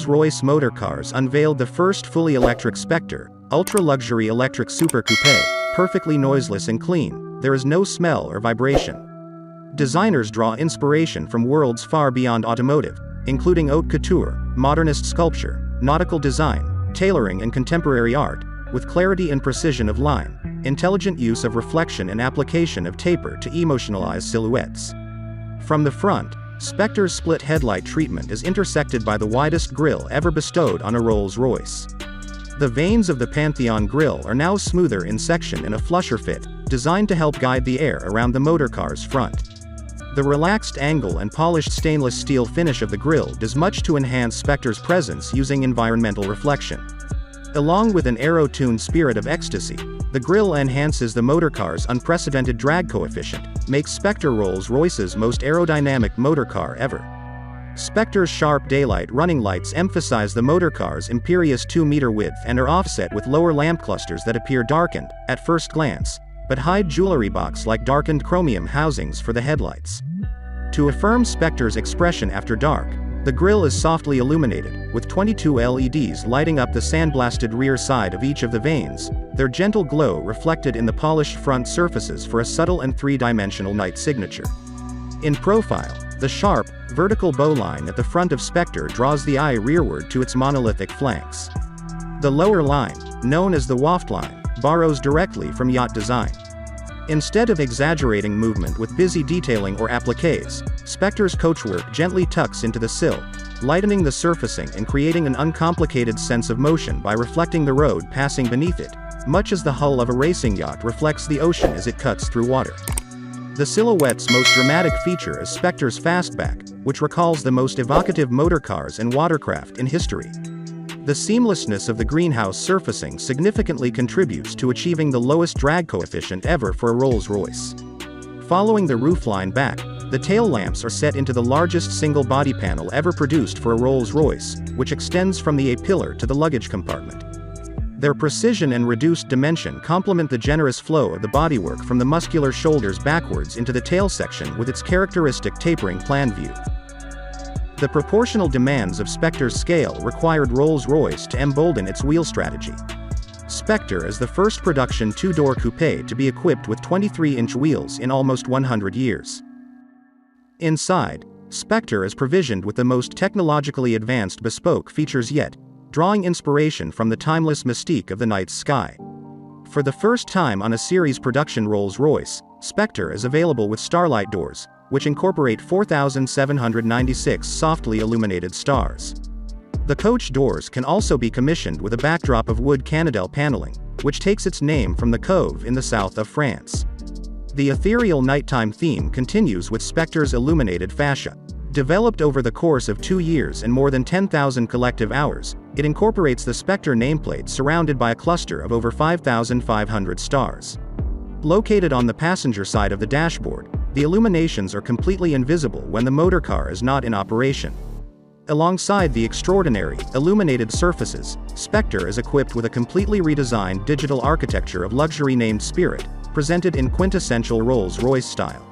Rolls-Royce Motor Cars unveiled the first fully electric Spectre, Ultra-Luxury Electric Super Coupé, perfectly noiseless and clean. There is no smell or vibration. Designers draw inspiration from worlds far beyond automotive, including haute couture, modernist sculpture, nautical design, tailoring and contemporary art, with clarity and precision of line, intelligent use of reflection and application of taper to emotionalise silhouettes. From the front, Spectre's split headlight treatment is intersected by the widest grille ever bestowed on a Rolls-Royce. The vanes of the Pantheon grille are now smoother in section in a flusher fit, designed to help guide the air around the motor car's front. The relaxed angle and polished stainless steel finish of the grille does much to enhance Spectre's presence using environmental reflection. Along with an aero-tuned spirit of ecstasy, the grille enhances the motor car's unprecedented drag coefficient, makes Spectre Rolls-Royce's most aerodynamic motor car ever. Spectre's sharp daylight running lights emphasize the motor car's imperious 2-meter width and are offset with lower lamp clusters that appear darkened, at first glance, but hide jewelry box-like darkened chromium housings for the headlights. To affirm Spectre's expression after dark, the grille is softly illuminated, with 22 LEDs lighting up the sandblasted rear side of each of the vanes, their gentle glow reflected in the polished front surfaces for a subtle and three-dimensional night signature. In profile, the sharp, vertical bowline at the front of Spectre draws the eye rearward to its monolithic flanks. The lower line, known as the waft line, borrows directly from yacht design. Instead of exaggerating movement with busy detailing or appliques, Spectre's coachwork gently tucks into the sill, lightening the surfacing and creating an uncomplicated sense of motion by reflecting the road passing beneath it, much as the hull of a racing yacht reflects the ocean as it cuts through water. The silhouette's most dramatic feature is Spectre's fastback, which recalls the most evocative motor cars and watercraft in history. The seamlessness of the greenhouse surfacing significantly contributes to achieving the lowest drag coefficient ever for a Rolls-Royce. Following the roofline back, the tail lamps are set into the largest single body panel ever produced for a Rolls-Royce, which extends from the A-pillar to the luggage compartment. Their precision and reduced dimension complement the generous flow of the bodywork from the muscular shoulders backwards into the tail section with its characteristic tapering plan view. The proportional demands of Spectre's scale required Rolls-Royce to embolden its wheel strategy. Spectre is the first production two-door coupé to be equipped with 23-inch wheels in almost 100 years. Inside, Spectre is provisioned with the most technologically advanced bespoke features yet, drawing inspiration from the timeless mystique of the night sky. For the first time on a series production Rolls-Royce, Spectre is available with starlight doors, which incorporate 4,796 softly illuminated stars. The coach doors can also be commissioned with a backdrop of wood Canadelle paneling, which takes its name from the Cove in the south of France. The ethereal nighttime theme continues with Spectre's illuminated fascia. Developed over the course of 2 years and more than 10,000 collective hours, it incorporates the Spectre nameplate surrounded by a cluster of over 5,500 stars. Located on the passenger side of the dashboard, the illuminations are completely invisible when the motor car is not in operation. Alongside the extraordinary, illuminated surfaces, Spectre is equipped with a completely redesigned digital architecture of luxury named Spirit, presented in quintessential Rolls-Royce style.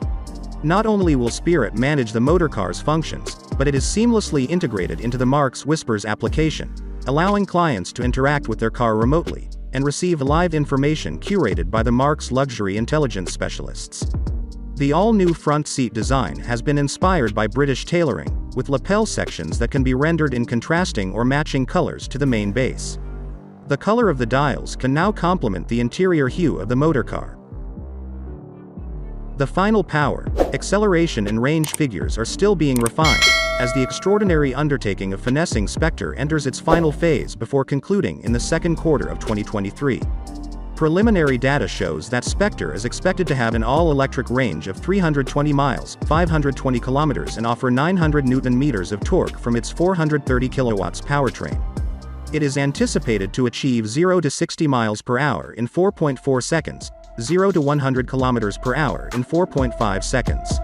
Not only will Spirit manage the motor car's functions, but it is seamlessly integrated into the marque's Whispers application, allowing clients to interact with their car remotely, and receive live information curated by the marque's luxury intelligence specialists. The all-new front seat design has been inspired by British tailoring, with lapel sections that can be rendered in contrasting or matching colors to the main base. The color of the dials can now complement the interior hue of the motor car. The final power, acceleration and range figures are still being refined, as the extraordinary undertaking of finessing Spectre enters its final phase before concluding in the second quarter of 2023. Preliminary data shows that Spectre is expected to have an all-electric range of 320 miles, 520 kilometers and offer 900 Nm of torque from its 430 kilowatts powertrain. It is anticipated to achieve 0 to 60 miles per hour in 4.4 seconds, 0 to 100 kilometers per hour in 4.5 seconds.